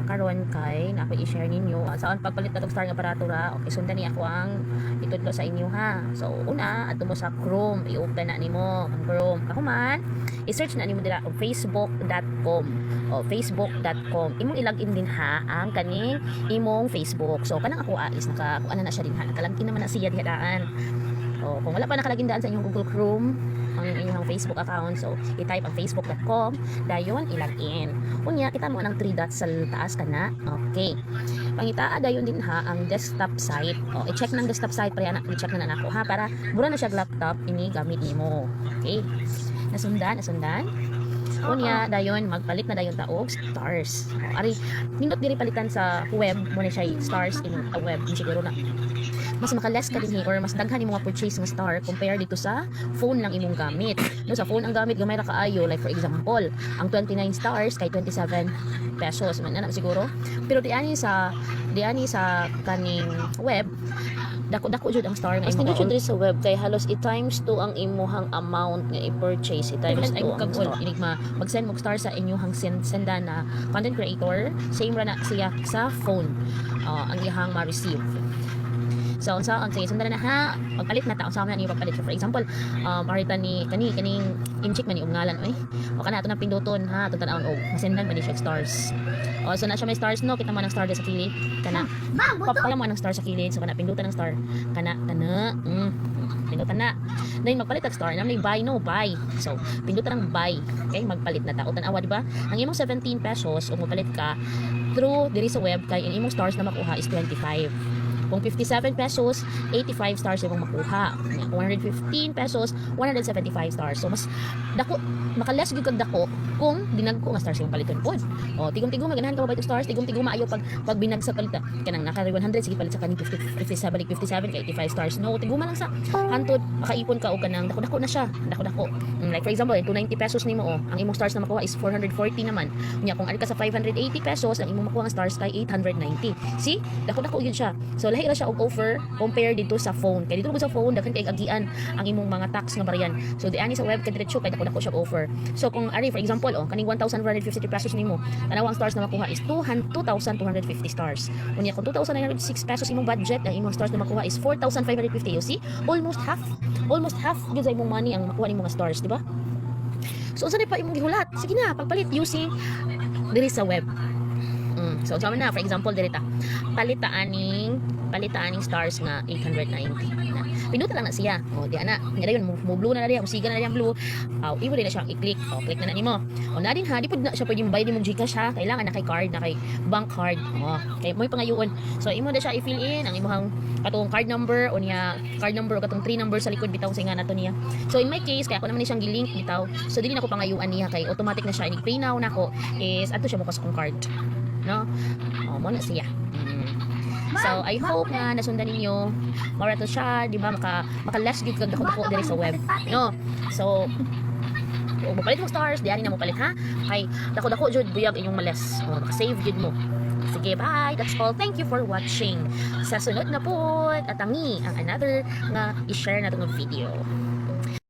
karon kay na ako i-share ninyo saan pagpalit na tong star nga aparatura. Okay, sundan ni ako ang itudlo sa inyo ha. So una adto mo sa Chrome, i-open na nimo ang Chrome. Ako man i-search na nimo dira facebook.com. Facebook.com. Imong i-login din ha ang kaning imong Facebook. So kanang ako is nakakuha na siya din ha. Nakalamtin naman na siya dihadaan. Kung wala pa nakalagin daan sa inyong Google Chrome ang inyong Facebook account, so i-type ang facebook.com, dayon i-login. Unya kita mo ang 3 dots sa taas kana. Okay. Pangitaa dayon din ha ang desktop site. I-check ng desktop site para anak i-check na nako ha para mura na siya laptop ini gamit nimo. Okay. Nasundan. Unya dayon magpalit na dayon taog stars. Ari nindot diri palitan sa web mo na siya stars in a web siguro na mas makaless ka din or mas daghan imong purchase ng star compare dito sa phone lang imong gamit. No, sa phone ang gamit gamay ra kaayo, like for example, ang 29 stars kay 27 pesos man na siguro. Pero diani sa kaning web dako jud ang star nga Mas imong diri sa web kay halos i-times 2 ang imuhang amount nga i-purchase. I-times 2 ang kagol inigma mag-send mo star sa inyong sendan na content creator, same ra na siya sa phone ang iyang ma-receive. So unsa ang sige sundan na ha pagpalit na ta unsa man niyo pagpalit. For example marita ni kaning incheck man ni ngalan o kana ato na pinduton ha ato tan-awon masendan man ni siya stars. So na siya may stars no kita man ang star sa kilid kana papala mo ang star sa kilid so kana pindutan ang star kana pindutan na then magpalit ang star na may buy so pindutan ang buy okay magpalit na ta o tan-awa di ba ang imong 17 pesos o magpalit ka through diri sa web kay ang imong stars na makuha is 25. Kung 57 pesos, 85 stars yung makuha. 115 pesos, 175 stars. So mas dako makaless gyud kag dako kung dinagko nga stars yung paliton pod. Tigom-tigom maganahan ka mabait stars, tigom-tigom maayo pag binag sa palita. Kanang naka 100 sige palit sa kaning 57 kay 85 stars. No, tigoma lang sa hantod makaipon ka og kanang dako-dako na siya. Dako-dako. Like for example, 290 pesos nimo ang imong stars na makuha is 440 naman. Unya kung ari ka sa 580 pesos, ang imong makuha nga stars kay 890. See? Dako-dako gyud siya. So lahi ra siya og offer compare dito sa phone. Kay dito sa phone daghan kay agian ang imong mga tax nga bariyan. So diani sa web kay diretso kay dako-dako siya offer. So kung ari for example kaning 1,150 pesos nimo, tanawang stars na makuha is 2,250 stars. Unya kung 2,906 pesos imong budget, ang imong stars na makuha is 4,550. You see? Almost half gyud sa imong money ang makuha nimo nga stars, di ba? So unsa pa imong gihulat? Sige na, pagpalit using diri sa web. So sama na for example dirita palitaan ning stars nga 890 na pindutan lang na siya di ana dayon mo blue na diya musiga na diya blue iwo din na siya i-click click na nimo na din ha di pud na siya pwede buy nimo Gcash ha kailangan na kay card na kay bank card kay mo'y pangayoon so imo na siya i-fill in ang imong katong card number o katong 3 number sa likod bitaw sa nga nato niya. So in my case kay ako naman ni siyang gilink bitaw so dili na ko pangayuan niya kay automatic na siya i-pay now nako is adto siya mo kas kong card no mo na siya. So I hope nga nasundan ninyo mara to siya di ba maka-less gid kag dako diri sa web no. So kung mapalit mo stars diyan na mo palit ha kay dako jud buyag inyong males maka-save jud mo. Sige, bye. That's all. Thank you for watching. Sa sunod na po, atangi ang another nga i-share na itong video.